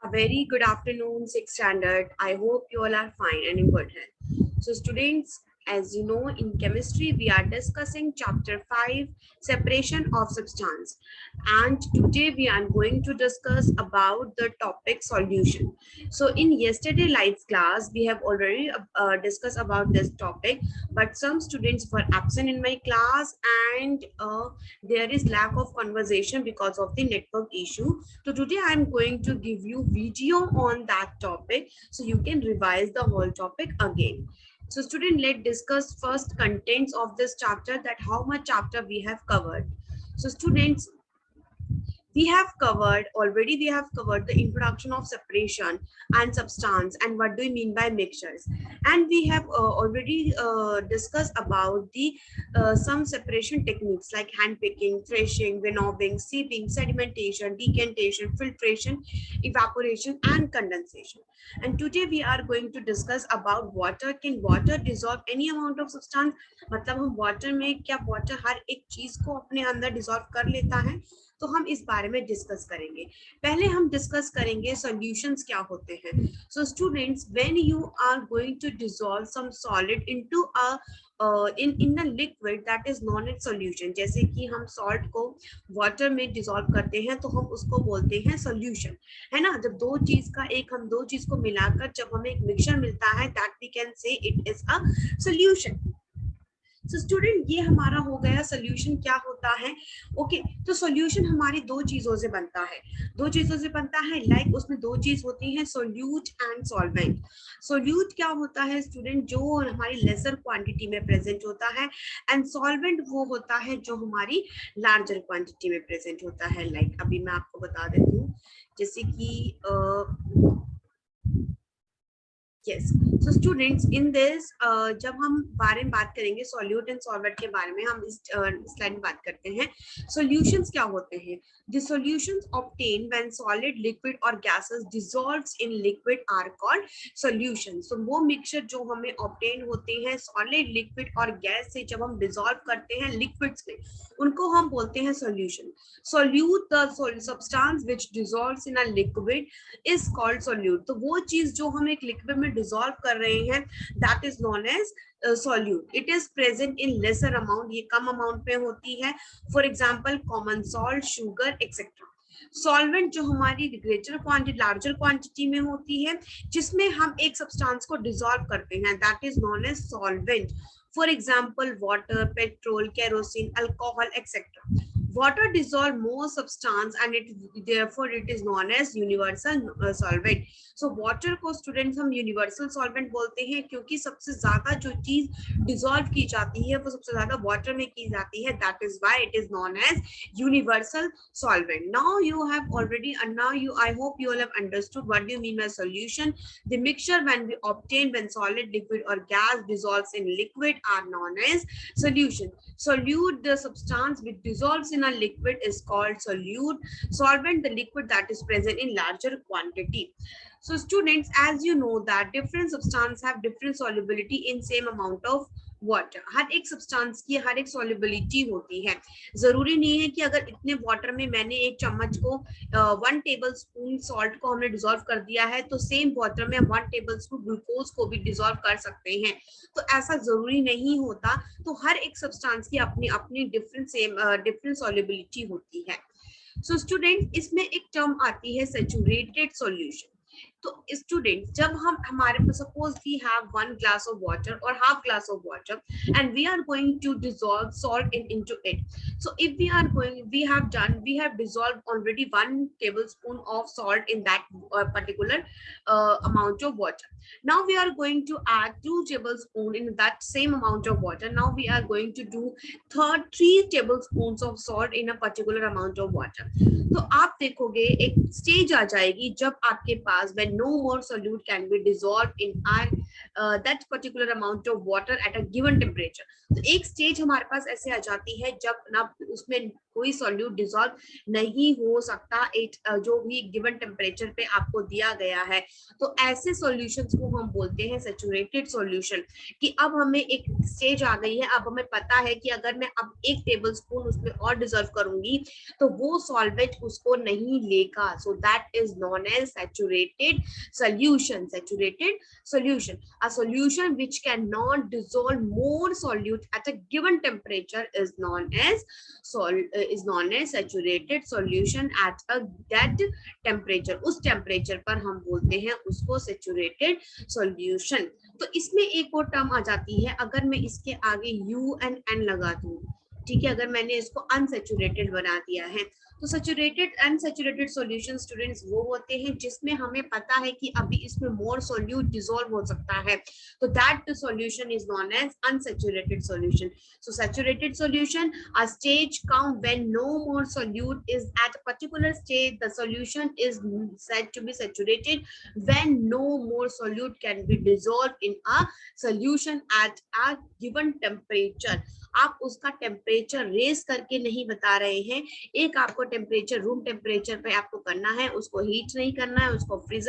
A very good afternoon, 6th standard. I hope you all are fine and in good health. So, students, as you know, in chemistry, we are discussing chapter 5, separation of substance. And today we are going to discuss about the topic solution. So, in yesterday lights class, we have already discussed about this topic, but some students were absent in my class and there is lack of conversation because of the network issue. So today I'm going to give you video on that topic so you can revise the whole topic again. So student, let's discuss first contents of this chapter, that how much chapter we have covered. So students, we have covered the introduction of separation and substance and what do we mean by mixtures, and we have already discussed about the some separation techniques like hand picking, threshing, winnowing, sieving, sedimentation, decantation, filtration, evaporation and condensation. And today we are going to discuss about water. Can water dissolve any amount of substance? मतलब हम water में क्या water हर एक चीज को अपने अंदर dissolve कर लेता है? तो हम इस बारे में डिस्कस करेंगे. पहले हम डिस्कस करेंगे सॉल्यूशंस क्या होते हैं. So students, when you are going to dissolve some solid into a in a liquid that is non its solution, जैसे कि हम सॉल्ट को वाटर में डिसॉल्व करते हैं तो हम उसको बोलते हैं सॉल्यूशन, है ना. जब हम दो चीज को मिलाकर जब हमें एक मिक्सचर मिलता है, that we can say it is a solution. So student, ये हमारा हो गया सोल्यूशन क्या होता है. ओके, तो सोल्यूशन हमारी दो चीजों से बनता है. लाइक उसमें दो चीज होती है, सोल्यूट एंड सॉल्वेंट. सोल्यूट क्या होता है स्टूडेंट, जो हमारी लेसर क्वांटिटी में प्रेजेंट होता है, एंड सॉल्वेंट वो होता है जो हमारी लार्जर क्वांटिटी में प्रेजेंट होता है. लाइक अभी मैं आपको बता देती हूँ, जैसे कि yes. So students, in this जब हम बारे में बात करेंगे सॉल्यूट एंड सॉल्वेंट के बारे में, हम इस स्लाइड में बात करते हैं. सॉल्यूशंस क्या होते हैं? The solutions obtain when solid, liquid और gases dissolves in liquid are called solution. So वो मिक्सचर जो हमें ऑब्टेन होते हैं सॉलिड, लिक्विड और गैस से, जब हम डिसॉल्व करते हैं लिक्विड्स में, उनको हम बोलते हैं solution. Solute the substance which dissolves in a liquid is called solute. तो वो चीज जो हम एक लिक्विड में डिसॉल्व कर रहे हैं, that is known as solute. It is present in lesser amount, ये कम अमाउंट में होती है. For example common salt, sugar etcetera. Solvent जो हमारी ग्रेटर क्वांटिटी, लार्जर क्वांटिटी में होती है, जिसमें हम एक सब्सटेंस को डिसॉल्व करते हैं, that is known as solvent. For example water, petrol, kerosene, alcohol etcetera. Water dissolve more substance and therefore it is known as universal solvent. So water को students हम universal solvent बोलते हैं, क्योंकि सबसे ज्यादा जो चीज dissolve की जाती है वो सबसे ज्यादा water में की जाती है. That is why it is known as universal solvent. Now you have already, and now I hope you all have understood what do you mean by solution. The mixture when we obtain when solid, liquid or gas dissolves in liquid are known as solution. Solute, the substance which dissolves in a liquid, is called solute. Solvent, the liquid that is present in larger quantity. So students, as you know that different substances have different solubility in same amount of water. हर एक substance की हर एक solubility होती है. जरूरी नहीं है कि अगर इतने वाटर में मैंने एक चम्मच को 1 टेबल स्पून सॉल्ट को हमने डिसॉल्व कर दिया है, तो सेम वाटर में 1 टेबल स्पून ग्लूकोज को भी डिसॉल्व कर सकते हैं. तो ऐसा जरूरी नहीं होता. तो हर एक सब्सटेंस की अपनी अपनी डिफरेंट सॉल्युबिलिटी होती है. सो स्टूडेंट, इसमें एक टर्म आती है सैचुरेटेड सॉल्यूशन. तो स्टूडेंट, जब हम हमारे suppose we have 1 glass of water or half glass of water and we are going to dissolve salt into it. So if we have dissolved already 1 tablespoon of salt in that particular amount of water. Now we are going to add 2 tablespoons in that same amount of water. Now we are going to do 3 tablespoons of salt in a particular amount of water. तो आप देखोगे एक stage आ जाएगी जब आपके पास when no more solute can be dissolved in our that particular amount of water at a given temperature. तो एक stage हमारे पास ऐसे आ जाती है जब ना उसमें कोई सॉल्यूट डिसॉल्व नहीं हो सकता एक जो भी गिवन टेम्परेचर पे आपको दिया गया है। तो ऐसे सॉल्यूशंस को हम बोलते हैं सैचुरेटेड सॉल्यूशन। कि अब हमें एक स्टेज आ गई है, अब हमें पता है कि अगर मैं अब 1 टेबल स्पून उसमें और डिसॉल्व करूंगी तो वो सॉल्वेंट उसको नहीं लेगा। So that is known as saturated solution. Saturated solution, a solution which cannot dissolve more solute at a given temperature is known as saturated solution at a dead temperature. उस temperature पर हम बोलते हैं उसको saturated solution. तो इसमें एक और टर्म आ जाती है, अगर मैं इसके आगे U and N लगा दूं, ठीक है, अगर मैंने इसको अनसैचुरेटेड बना दिया है, तो सैचुरेटेड अनसैचुरेटेड सॉल्यूशन स्टूडेंट्स वो होते हैं जिसमें हमें पता है कि अभी इसमें मोर सॉल्यूट डिसॉल्व हो सकता है, तो that solution is known as unsaturated solution. So saturated solution, a stage come when no more solute is at a particular stage, the solution is said to be saturated when no more solute can be dissolved in a solution at a given temperature। आप उसका temperature race करके नहीं बता रहे हैं, एक आपको temperature room temperature पे आपको करना है, उसको हीट नहीं करना है, उसको फ्रीज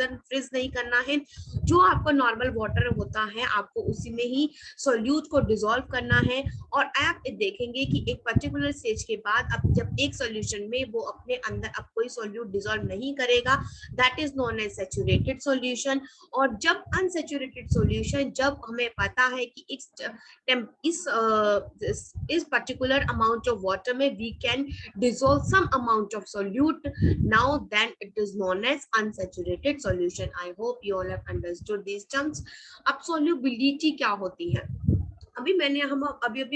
नहीं करना है। जो आपका नॉर्मल वाटर होता है आपको उसी में ही सॉल्यूट को डिसॉल्व करना है। और आप देखेंगे कि एक पर्टिकुलर स्टेज के बाद अब जब एक सॉल्यूशन में वो अपने अंदर अब कोई सॉल्यूट डिसॉल्व नहीं करेगा, that is known as saturated solution. और जब अनसैचुरेटेड सॉल्यूशन, जब हमें पता है कि इस पर्टिकुलर अमाउंट ऑफ वाटर में we can dissolve some amount of solute, now then it is known as unsaturated solution. I hope you all have understood these terms. अब solubility क्या होती है? अभी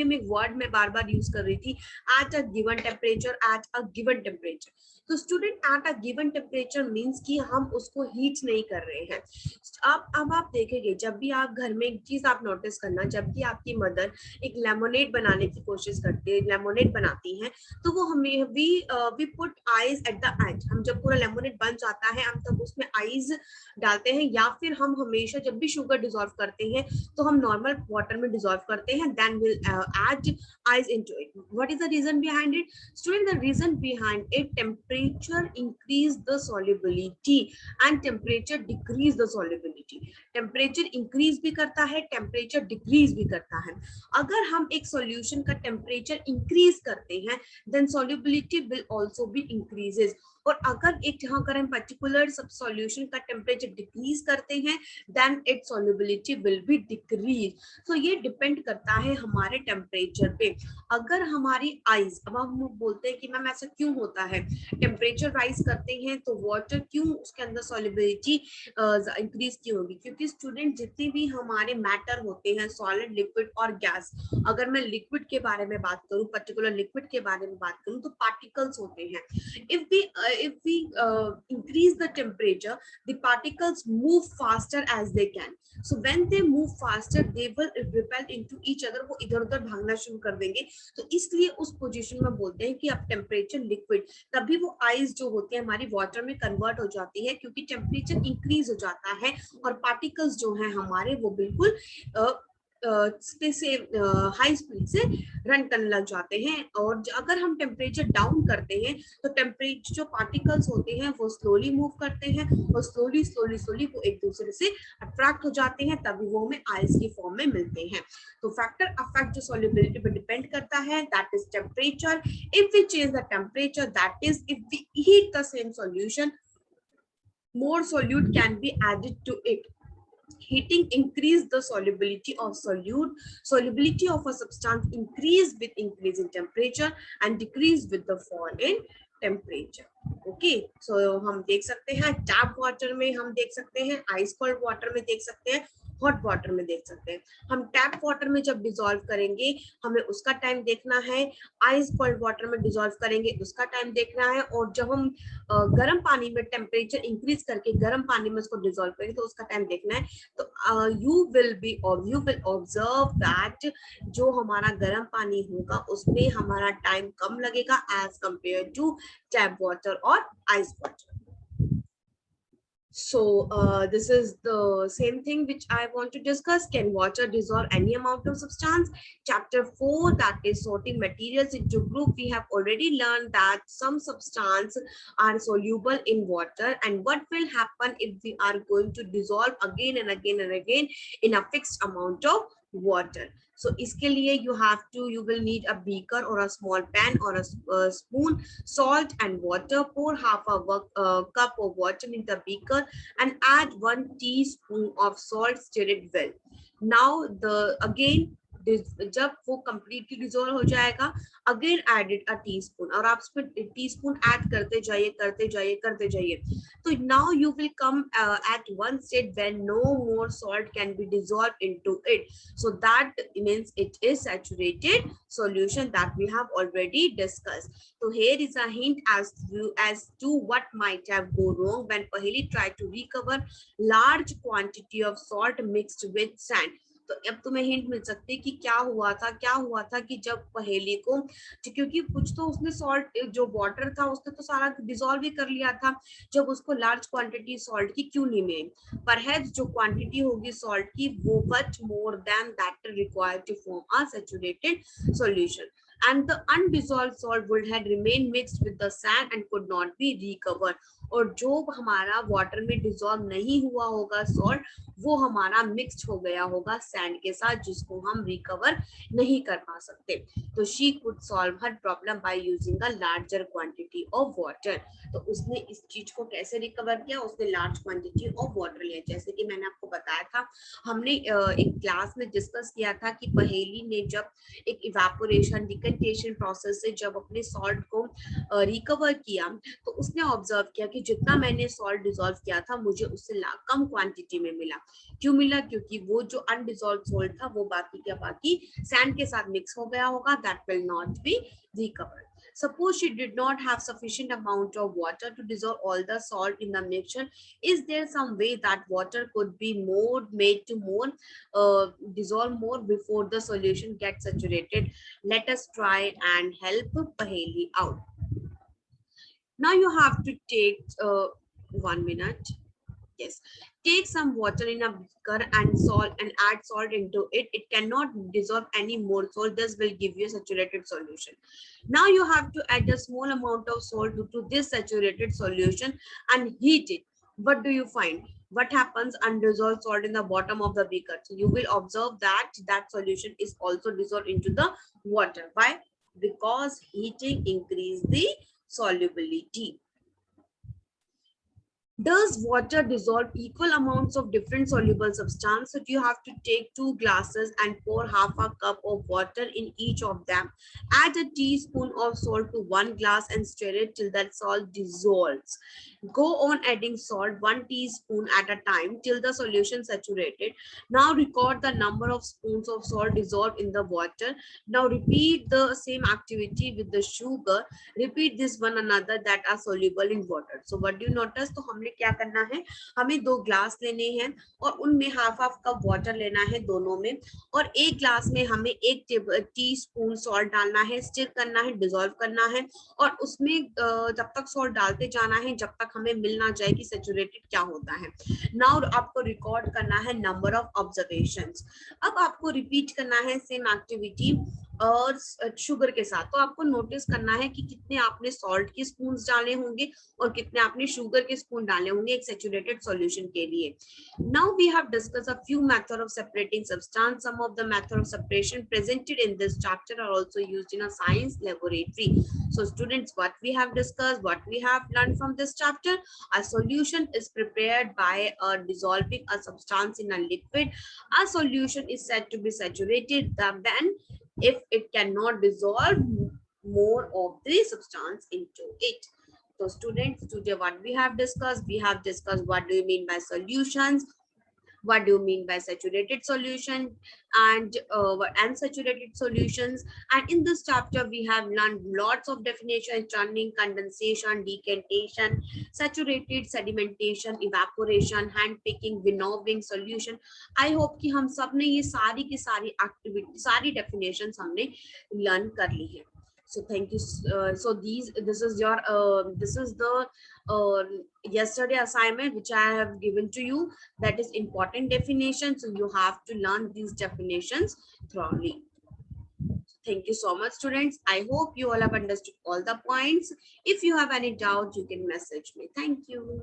हम एक वर्ड में बार बार यूज कर रही थी, at a given temperature, at a given temperature. तो student at a given temperature means कि हम उसको हीट नहीं कर रहे हैं। अब आप देखेंगे जब भी आप घर में एक चीज आप नोटिस करना, जब भी आपकी मदर एक लेमोनेड बनाने की कोशिश करती है, लेमोनेड बनाती है, तो वो हमें we put ice at the edge. हम जब पूरा लेमोनेड बन जाता है हम तब उसमें आइस डालते हैं, या फिर हम हमेशा जब भी शुगर डिसॉल्व करते हैं तो हम नॉर्मल वाटर में डिसॉल्व करते हैं, then we'll add ice into it. What is the reason behind it? Student, the reason behind it, temperature increase the solubility and temperature decrease the solubility. Temperature increase भी करता है, temperature decrease भी करता है। अगर हम एक solution का temperature increase करते हैं then solubility will also be increases। और अगर एक जहां अगर हम पर्टिकुलर सब सॉल्यूशन का टेम्परेचर डिक्रीज करते हैं then it solubility will be decrease. तो ये डिपेंड करता है हमारे टेम्परेचर पे। अगर हमारी आइस, अब हम बोलते हैं कि मैम ऐसा क्यों होता है, टेम्परेचर राइज करते हैं तो वाटर क्यों उसके अंदर सॉल्युबिलिटी इंक्रीज क्यों होगी? क्योंकि स्टूडेंट जितने भी हमारे मैटर होते हैं, सॉलिड, लिक्विड और गैस, अगर मैं लिक्विड के बारे में बात करूं, पर्टिकुलर लिक्विड के बारे में बात करूं, तो पार्टिकल्स होते हैं। if we increase the temperature, the particles move faster as they can. So when they move faster, they will repel into each other. वो इधर उधर भागना शुरू कर देंगे। तो इसलिए उस पोजीशन में बोलते हैं कि अब टेम्परेचर लिक्विड, तभी वो आइस जो होती है हमारी वाटर में कन्वर्ट हो जाती है, क्योंकि टेम्परेचर इंक्रीज हो जाता है और पार्टिकल्स जो हैं हमारे वो बिल्कुल हाई स्पीड से रन करने लग जाते हैं। और अगर हम टेम्परेचर डाउन करते हैं तो टेम्परेचर जो पार्टिकल्स होते हैं वो स्लोली मूव करते हैं और स्लोली वो एक दूसरे से अट्रैक्ट हो जाते हैं, तभी वो हमें आइस की फॉर्म में मिलते हैं। तो फैक्टर अफेक्ट जो सॉल्युबिलिटी पे डिपेंड करता है, that is temperature. If we change the temperature, that is if we heat the same solution, more solute can be added to it. Heating increase the solubility of solute. Solubility of a substance increase with increase in temperature and decrease with the fall in temperature. Okay, so हम देख सकते हैं tap water में, हम देख सकते हैं ice cold water में, देख सकते हैं हॉट वाटर में, देख सकते हैं। हम टैप वाटर में जब डिसॉल्व करेंगे हमें उसका टाइम देखना है, आइस कोल्ड वाटर में डिसॉल्व करेंगे उसका टाइम देखना है, और जब हम गर्म पानी में टेम्परेचर इंक्रीज करके गर्म पानी में उसको डिसॉल्व करेंगे तो उसका टाइम देखना है। तो यू विल ऑब्जर्व दैट जो हमारा गर्म पानी होगा उसमें हमारा टाइम कम लगेगा as compare to tap water और ice water. So this is the same thing which I want to discuss. Can water dissolve any amount of substance? Chapter 4, that is sorting materials into group. We have already learned that some substance are soluble in water, and what will happen if we are going to dissolve again and again and again in a fixed amount of water. So iske liye you will need a beaker or a small pan or a spoon, salt and water. Pour half a cup of water in the beaker and add 1 teaspoon of salt. Stir it well. Now the again जब वो completely dissolve हो जाएगा, again add it a teaspoon और आप इसमें teaspoon add करते जाइए करते जाइए करते जाइए. So now you will come at one state when no more salt can be dissolved into it. So that means it is saturated solution that we have already discussed. So here is a hint as to what might have go wrong when Paheli tried to recover large quantity of salt mixed with sand. तो अब तुम्हें hint मिल सकती है कि क्या हुआ था कि जब पहेली को, क्योंकि कुछ तो उसने सॉल्ट जो वाटर था उसने तो सारा डिसॉल्व ही कर लिया था, जब उसको लार्ज क्वांटिटी सॉल्ट की क्यों नहीं मिली. परहैप्स जो क्वांटिटी होगी सॉल्ट की वो much more than that required to form a saturated solution, and the undissolved salt would have remained mixed with the sand and could not be recovered. और जो हमारा वाटर में डिसॉल्व नहीं हुआ होगा सॉल्ट, वो हमारा मिक्स्ड हो गया होगा सैंड के साथ, जिसको हम रिकवर नहीं कर पा सकते. तो she could solve her problem by using a larger quantity of water. तो उसने इस चीज को कैसे रिकवर किया, उसने लार्ज क्वांटिटी ऑफ वाटर लिया. जैसे कि मैंने आपको बताया था, हमने एक क्लास में डिस्कस किया था कि पहेली ने जब एक इवेपोरेशन डिकंटेशन प्रोसेस से जब अपने सॉल्ट को रिकवर किया, तो उसने ऑब्जर्व किया कि जितना मैंने सॉल्ट डिसॉल्व किया था मुझे उससे कम क्वांटिटी में मिला. क्यों मिला? क्योंकि वो जो अनडिसॉल्व सॉल्ट था वो बाकी का बाकी सैंड के साथ मिक्स हो गया होगा. That will not be recovered. Suppose she did not have sufficient amount of water to dissolve all the salt in the mixture. Is there some way that water could be made to dissolve more before the solution gets saturated? Let us try and help Paheli out. Now you have to take 1 minute. Yes, take some water in a beaker and add salt into it. It cannot dissolve any more salt. This will give you a saturated solution. Now you have to add a small amount of salt to this saturated solution and heat it. What do you find? What happens? Undissolved salt in the bottom of the beaker. So you will observe that that solution is also dissolved into the water. Why? Because heating increase the solubility. Does water dissolve equal amounts of different soluble substance? So you have to take 2 glasses and pour half a cup of water in each of them. Add a teaspoon of salt to 1 glass and stir it till that salt dissolves. Go on adding salt 1 teaspoon at a time till the solution saturated. Now record the number of spoons of salt dissolved in the water. Now repeat the same activity with the sugar. Repeat this one another that are soluble in water. So what do you notice? तो हमने क्या करना है, हमें 2 glass लेने हैं और उनमें हाफ कप वाटर लेना है दोनों में, और एक ग्लास में हमें 1 टीस्पून सॉल्ट डालना है, स्टिर करना है, डिसॉल्व करना है, और उसमें जब तक सॉल्ट डालते जाना है जब तक हमें मिल ना जाए कि सैचुरेटेड क्या होता है. नाउ आपको रिकॉर्ड करना है नंबर ऑफ ऑब्जर्वेशंस. अब आपको रिपीट करना है सेम एक्टिविटी और शुगर के साथ. तो आपको नोटिस करना है कि कितने आपने सॉल्ट के स्पून डाले होंगे और कितने आपने शुगर के स्पून डाले होंगे एक सैचुरेटेड सॉल्यूशन के लिए. Now we have discuss a few method of separating substance. Some of the method of separation presented in this chapter are also used in a science laboratory. So students, what we have discussed, what we have learned from this chapter, a solution is prepared by dissolving a substance in a liquid. A solution is said to be saturated then if it cannot dissolve more of the substance into it. So students, today what we have discussed what do you mean by solutions, what do you mean by saturated solution, and unsaturated solutions. And in this chapter we have learned lots of definitions: churning, condensation, decantation, saturated, sedimentation, evaporation, hand picking, winnowing, solution. I hope कि हम सब ने ये सारी की सारी activity, सारी definitions हमने लर्न कर ली है. So thank you. So this is your this is the uh, yesterday assignment which I have given to you. That is important definition. So you have to learn these definitions thoroughly. Thank you so much, students. I hope you all have understood all the points. If you have any doubt, you can message me. Thank you.